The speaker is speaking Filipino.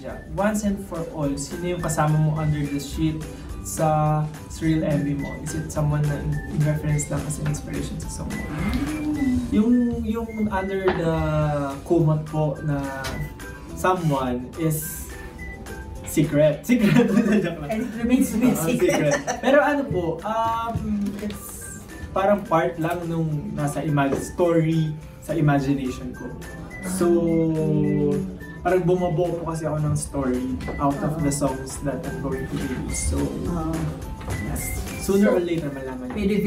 Nadia, once and for all, sino yung kasama mo under the sheet sa Surreal MV mo? Is it someone na in reference lang as an inspiration sa song mo? Yung under the kumot po na someone is secret. Secret. And it remains to be a secret. Pero ano po, it's parang part lang nung nasa story sa imagination ko. So, parang bumabuo po kasi ako ng story out of the songs that I'm going to release. So, yes. Sooner or later malaman. Pwede